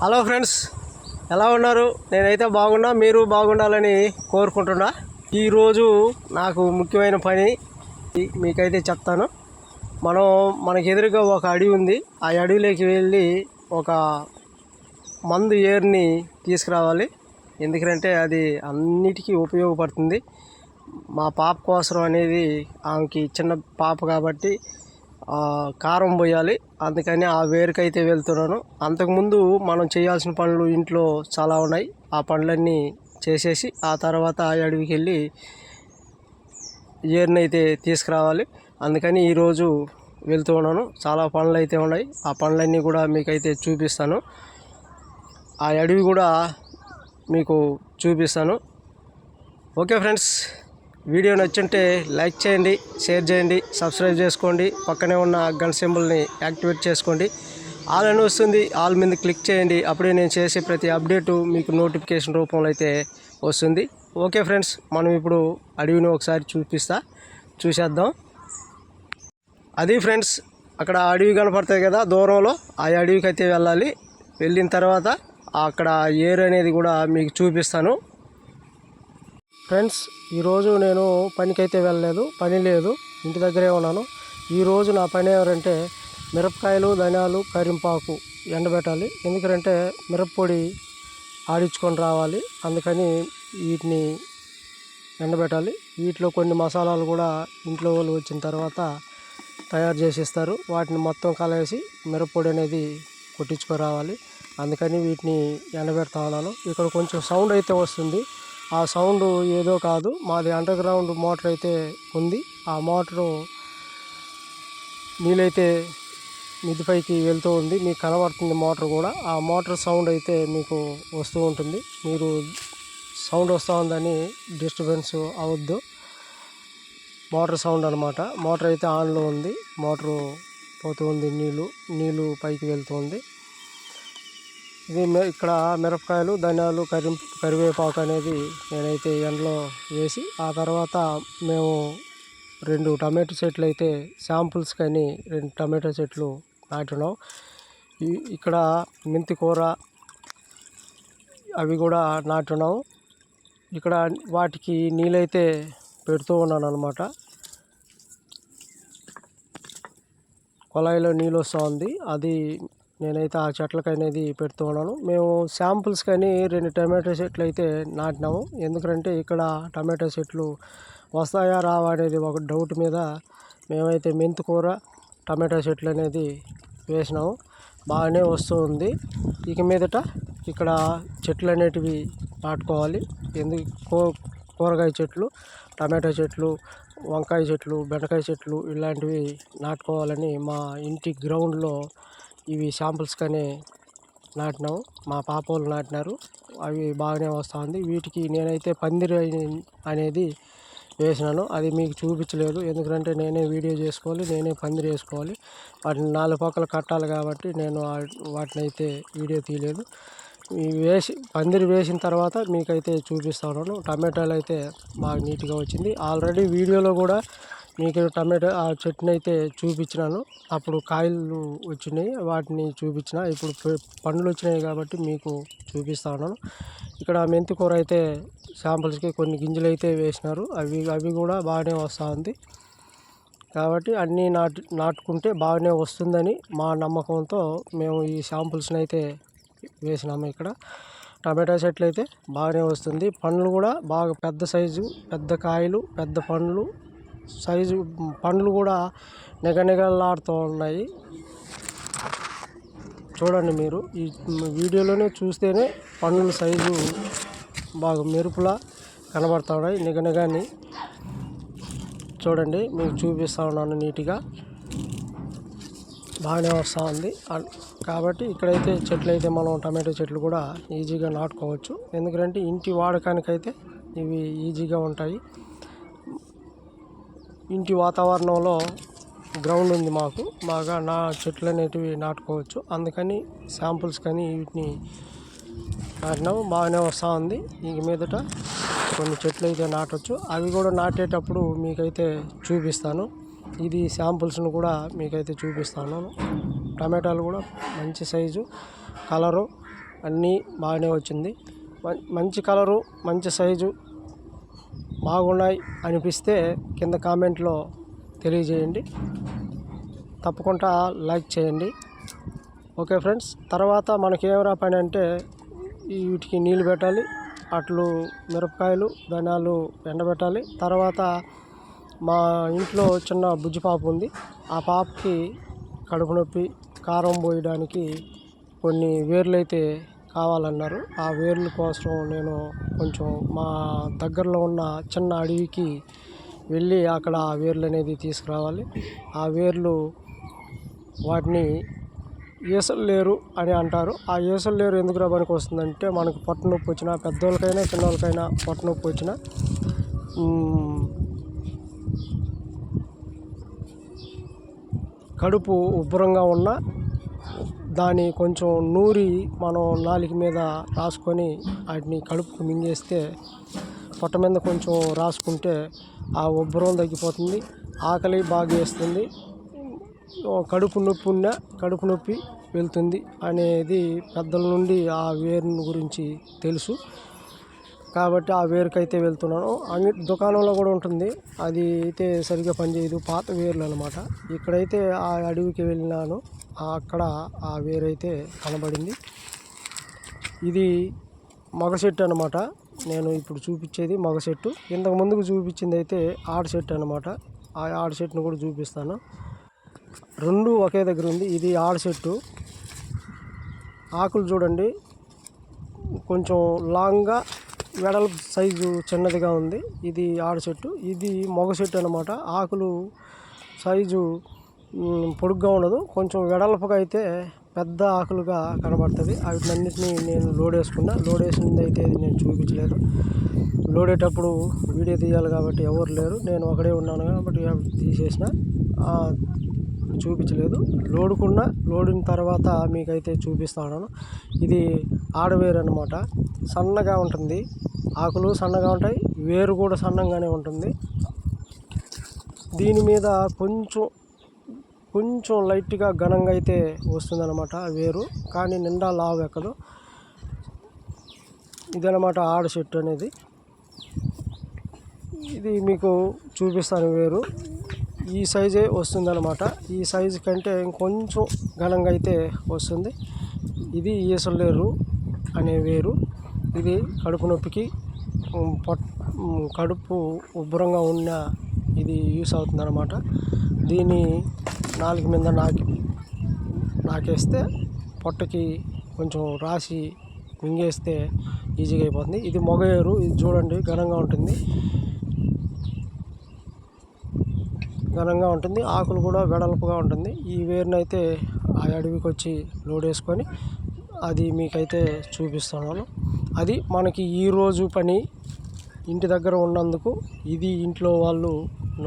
Hello friends, ఎలా ఉన్నారు? నేనైతే బాగున్నా, మీరు బాగుండాలని కోరుకుంటున్నా. ఈరోజు నాకు ముఖ్యమైన పని మీకైతే చెప్తాను. మనకి ఎదురుగా ఒక అడవి ఉంది. ఆ అడవిలోకి వెళ్ళి ఒక మందు ఏరుని తీసుకురావాలి. ఎందుకంటే అది అన్నిటికీ ఉపయోగపడుతుంది. మా పాప కోసం అనేది, ఆమెకి చిన్న పాప కాబట్టి కారం పోయాలి. అందుకని ఆ వేరుకైతే వెళ్తున్నాను. అంతకుముందు మనం చేయాల్సిన పనులు ఇంట్లో చాలా ఉన్నాయి. ఆ పనులన్నీ చేసేసి ఆ తర్వాత అడవికి వెళ్ళి ఏరునైతే తీసుకురావాలి. అందుకని ఈరోజు వెళ్తూ ఉన్నాను. చాలా పనులు అయితే ఉన్నాయి. ఆ పనులన్నీ కూడా మీకైతే చూపిస్తాను. ఆ అడవి కూడా మీకు చూపిస్తాను. ఓకే ఫ్రెండ్స్, వీడియో నచ్చుంటే లైక్ చేయండి, షేర్ చేయండి, సబ్స్క్రైబ్ చేసుకోండి. పక్కనే ఉన్న గంట సింబల్ని యాక్టివేట్ చేసుకోండి. ఆల్ అని వస్తుంది, ఆల్ మీద క్లిక్ చేయండి. అప్పుడే నేను చేసే ప్రతి అప్డేటు మీకు నోటిఫికేషన్ రూపంలో అయితే వస్తుంది. ఓకే ఫ్రెండ్స్, మనం ఇప్పుడు అడవిని ఒకసారి చూసేద్దాం. అది ఫ్రెండ్స్, అక్కడ అడవి కనపడుతుంది కదా దూరంలో, ఆ అడవికి అయితే వెళ్ళాలి. వెళ్ళిన తర్వాత అక్కడ ఏరు అనేది కూడా మీకు చూపిస్తాను. ఫ్రెండ్స్, ఈరోజు నేను పనికైతే వెళ్ళలేదు, పని లేదు, ఇంటి దగ్గరే ఉన్నాను. ఈరోజు నా పని ఎవరంటే మిరపకాయలు, ధనియాలు, కరింపాకు ఎండబెట్టాలి. ఎందుకంటే మిరప్పొడి ఆడించుకొని రావాలి. అందుకని వీటిని ఎండబెట్టాలి. వీటిలో కొన్ని మసాలాలు కూడా ఇంట్లో వాళ్ళు వచ్చిన తర్వాత తయారు చేసి ఇస్తారు. వాటిని మొత్తం కలేసి మిరప్పొడి అనేది కొట్టించుకురావాలి. అందుకని వీటిని ఎండబెడతా ఉన్నాను. ఇక్కడ కొంచెం సౌండ్ అయితే వస్తుంది. ఆ సౌండ్ ఏదో కాదు, మాది అండర్ గ్రౌండ్ మోటార్ అయితే ఉంది. ఆ మోటారు నీళ్ళైతే మిద్దిపైకి వెళ్తూ ఉంది. మీకు కనబడుతుంది మోటార్ కూడా. ఆ మోటార్ సౌండ్ అయితే మీకు వస్తూ ఉంటుంది. మీరు సౌండ్ వస్తూ ఉందని డిస్టర్బెన్స్ అవద్దు. మోటార్ సౌండ్ అనమాట. మోటార్ అయితే ఆన్లో ఉంది. మోటారు పోతూ ఉంది, నీళ్ళు పైకి వెళ్తుంది. ఇది ఇక్కడ మిరపకాయలు, ధనియాలు, కరివేపాకు అనేది నేనైతే ఎండలో వేసి, ఆ తర్వాత మేము 2 టమాటో చెట్లు అయితే శాంపుల్స్ కానీ 2 టమాటో చెట్లు నాటున్నాం. ఇక్కడ మెంతి కూర అవి కూడా నాటున్నాం. ఇక్కడ వాటికి నీళ్ళైతే పెడుతూ ఉన్నాను అనమాట. కొలాయిలో నీళ్ళు వస్తూ ఉంది. అది నేనైతే ఆ చెట్లకి అనేది పెడుతూ ఉన్నాను. మేము శాంపుల్స్ కానీ 2 టమాటో చెట్లు అయితే నాటినాము. ఎందుకంటే ఇక్కడ టమాటో చెట్లు వస్తాయా రావా అనేది ఒక డౌట్ మీద మేమైతే మెంతి కూర, టమాటో చెట్లు అనేది వేసినాము. బాగానే వస్తూ ఉంది. ఇక మీదట ఇక్కడ చెట్లు అనేటివి నాటుకోవాలి. కూరగాయ చెట్లు, టమాటో చెట్లు, వంకాయ చెట్లు, బెండకాయ చెట్లు ఇలాంటివి నాటుకోవాలని మా ఇంటి గ్రౌండ్లో ఇవి శాంపుల్స్ కానీ నాటినాము. మా పాప వాళ్ళు నాటినారు. అవి బాగానే వస్తూ ఉంది. వీటికి నేనైతే పందిరి అనేది వేసినాను. అది మీకు చూపించలేదు, ఎందుకంటే నేనే వీడియో చేసుకోవాలి, నేనే పందిరి వేసుకోవాలి. వాటిని 4 పక్కలు కట్టాలి కాబట్టి నేను వాటిని అయితే వీడియో తీయలేదు. పందిరి వేసిన తర్వాత మీకైతే చూపిస్తాను. టమాటాలు అయితే బాగా నీట్గా వచ్చింది. ఆల్రెడీ వీడియోలో కూడా మీకు టమాటా ఆ చెట్టుని అయితే చూపించినాను. అప్పుడు కాయలు వచ్చినాయి, వాటిని చూపించిన. ఇప్పుడు పండ్లు వచ్చినాయి కాబట్టి మీకు చూపిస్తా ఉన్నాను. ఇక్కడ మెంతి కూర అయితే శాంపుల్స్కి కొన్ని గింజలు అయితే వేసినారు. అవి కూడా బాగానే వస్తూ ఉంది. కాబట్టి అన్నీ నాటుకుంటే బాగానే వస్తుందని మా నమ్మకంతో మేము ఈ శాంపుల్స్ని అయితే వేసినాము. ఇక్కడ టమాటా చెట్లు అయితే బాగానే వస్తుంది. పండ్లు కూడా బాగా పెద్ద సైజు, పెద్ద కాయలు, పెద్ద పండ్లు సైజు. పండ్లు కూడా నిగనిగలాడుతూ ఉన్నాయి. చూడండి, మీరు ఈ వీడియోలోనే చూస్తేనే పండ్ల సైజు బాగా మెరుపులా కనబడుతూ ఉన్నాయి. నిగనిగాని చూడండి, మీకు చూపిస్తూ ఉన్నాను నీట్గా. బాగానే వస్తూ ఉంది. కాబట్టి ఇక్కడైతే చెట్లు అయితే మనం టమాటో చెట్లు కూడా ఈజీగా నాటుకోవచ్చు. ఎందుకంటే ఇంటి వాడకానికైతే ఇవి ఈజీగా ఉంటాయి. ఇంటి వాతావరణంలో గ్రౌండ్ ఉంది మాకు, బాగా చెట్లు అనేటివి నాటుకోవచ్చు. అందుకని శాంపుల్స్ కానీ వీటిని నాటినాము. బాగానే వస్తూ ఉంది. ఇక మీదట కొన్ని చెట్లు అయితే నాటవచ్చు. అవి కూడా నాటేటప్పుడు మీకైతే చూపిస్తాను. ఇది శాంపుల్స్ను కూడా మీకైతే చూపిస్తాను. టమాటాలు కూడా మంచి సైజు, కలరు అన్నీ బాగానే వచ్చింది. మంచి కలరు, మంచి సైజు బాగున్నాయి అనిపిస్తే కింద కామెంట్లో తెలియజేయండి. తప్పకుండా లైక్ చేయండి. ఓకే ఫ్రెండ్స్, తర్వాత మనకేమరా పని అంటే వీటికి నీళ్ళు పెట్టాలి, అట్లు మిరపకాయలు ధనియాలు ఎండబెట్టాలి. తర్వాత మా ఇంట్లో చిన్న బుజ్జి పాప ఉంది. ఆ పాపకి కడుపు నొప్పి, కారం పోయడానికి కొన్ని వేర్లు అయితే కావాలన్నారు. ఆ వేర్ల కోసం నేను కొంచెం మా దగ్గరలో ఉన్న చిన్న అడవికి వెళ్ళి అక్కడ ఆ వేర్లు అనేది తీసుకురావాలి. ఆ వేర్లు వాటిని ఏసలేరు అని అంటారు. ఆ ఏసలేరు ఎందుకు రావడానికి వస్తుందంటే మనకు పొట్ట నొప్పి వచ్చినా, పెద్దోళ్ళకైనా చిన్నోళ్ళకైనా పొట్ట నొప్పి వచ్చినా, కడుపు ఉబ్బరంగా ఉన్న దాన్ని కొంచెం నూరి మనం నాలుక మీద రాసుకొని వాటిని కడుపుకు మింగేస్తే, పొట్ట మీద కొంచెం రాసుకుంటే ఆ ఉబ్బరం తగ్గిపోతుంది, ఆకలి బాగా వేస్తుంది, కడుపు నొప్పి ఉన్నా కడుపు నొప్పి వెళ్తుంది అనేది పెద్దల నుండి ఆ వేరుని గురించి తెలుసు. కాబట్టి ఆ వేరుకైతే వెళ్తున్నాను. దుకాణంలో కూడా ఉంటుంది, అది అయితే సరిగ్గా పనిచేయదు, పాత వేర్లు అనమాట. ఇక్కడైతే ఆ అడవికి వెళ్ళినాను, అక్కడ ఆ వేరైతే కనబడింది. ఇది మగ చెట్టు అనమాట. నేను ఇప్పుడు చూపించేది మగ చెట్టు. ఇంతకు ముందుకు చూపించింది అయితే ఆడ చెట్టు అనమాట. ఆ ఆడ చెట్టును కూడా చూపిస్తాను. రెండు ఒకే దగ్గర ఉంది. ఇది ఆడ చెట్టు. ఆకులు చూడండి, కొంచెం లాంగ్గా వెడల్పు సైజు చిన్నదిగా ఉంది. ఇది ఆడ చెట్టు, ఇది మగ చెట్టు అనమాట. ఆకులు సైజు పొడుగ్గా ఉండదు, కొంచెం వెడల్పుగా అయితే పెద్ద ఆకులుగా కనబడుతుంది. వాటినన్నిటినీ నేను లోడ్ వేసింది అయితే నేను చూపించలేదు. లోడేటప్పుడు వీడియో తీయాలి కాబట్టి ఎవరు లేరు, నేను ఒకడే ఉన్నాను కాబట్టి తీసేసిన, చూపించలేదు. లోడిన తర్వాత మీకైతే చూపిస్తాను. ఇది ఆడవేరు అనమాట. సన్నగా ఉంటుంది, ఆకులు సన్నగా ఉంటాయి, వేరు కూడా సన్నగానే ఉంటుంది. దీని మీద కొంచెం లైట్గా ఘనంగా అయితే వస్తుందన్నమాట వేరు, కానీ నిండా లావు ఎక్కదు. ఇదనమాట ఆడ చెట్టు అనేది. ఇది మీకు చూపిస్తాను. వేరు ఈ సైజే వస్తుందన్నమాట. ఈ సైజు కంటే ఇంకొంచెం ఘనంగా అయితే వస్తుంది. ఇది ఏసలేరు అనే వేరు. ఇది కడుపు నొప్పికి, కడుపు ఉబ్బరంగా ఉన్న ఇది యూస్ అవుతుంది అనమాట. దీన్ని నాలుగు మీద నాకేస్తే పొట్టకి కొంచెం రాసి మింగేస్తే ఈజీగా అయిపోతుంది. ఇది మగ ఏరు. ఇది చూడండి, ఘనంగా ఉంటుంది, ఆకులు కూడా వెడల్పుగా ఉంటుంది. ఈ వేరునైతే ఆ అడవికి వచ్చి లోడ్ వేసుకొని అది మీకైతే చూపిస్తున్నాను. అది మనకి ఈరోజు పని. ఇంటి దగ్గర ఉన్నందుకు ఇది ఇంట్లో వాళ్ళు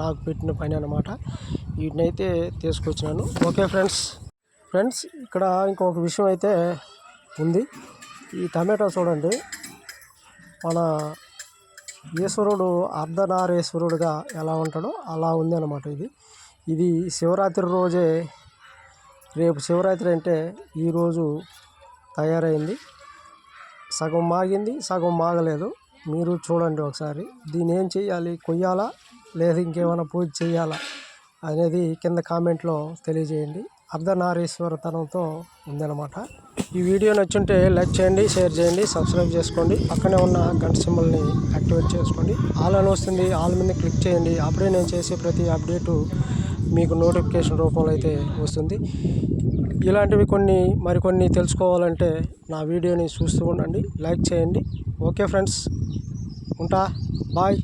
నాకు పెట్టిన పని అనమాట. వీటినైతే తీసుకొచ్చినాను. ఓకే ఫ్రెండ్స్, ఇక్కడ ఇంకొక విషయం అయితే ఉంది. ఈ టమాటా చూడండి, మన ఈశ్వరుడు అర్ధనారీశ్వరుడుగా ఎలా ఉంటాడో అలా ఉంది అనమాట. ఇది శివరాత్రి రోజే, రేపు శివరాత్రి అంటే ఈరోజు తయారైంది. సగం మాగింది, సగం మాగలేదు. మీరు చూడండి ఒకసారి. దీన్ని ఏం చేయాలి, కొయ్యాలా లేదా ఇంకేమైనా పూజ చేయాలా అనేది కింద కామెంట్లో తెలియజేయండి. అర్ధనారీశ్వరతనంతో ఉందన్నమాట. ఈ వీడియో నచ్చుంటే లైక్ చేయండి, షేర్ చేయండి, సబ్స్క్రైబ్ చేసుకోండి. పక్కనే ఉన్న గంట సింబల్ని యాక్టివేట్ చేసుకోండి. ఆల్ అని వస్తుంది, ఆల్ మీద క్లిక్ చేయండి. అప్పుడే నేను చేసే ప్రతి అప్డేటు మీకు నోటిఫికేషన్ రూపంలో అయితే వస్తుంది. ఇలాంటివి మరికొన్ని తెలుసుకోవాలంటే నా వీడియోని చూస్తూ ఉండండి, లైక్ చేయండి. ఓకే ఫ్రెండ్స్, ఉంటా, బాయ్.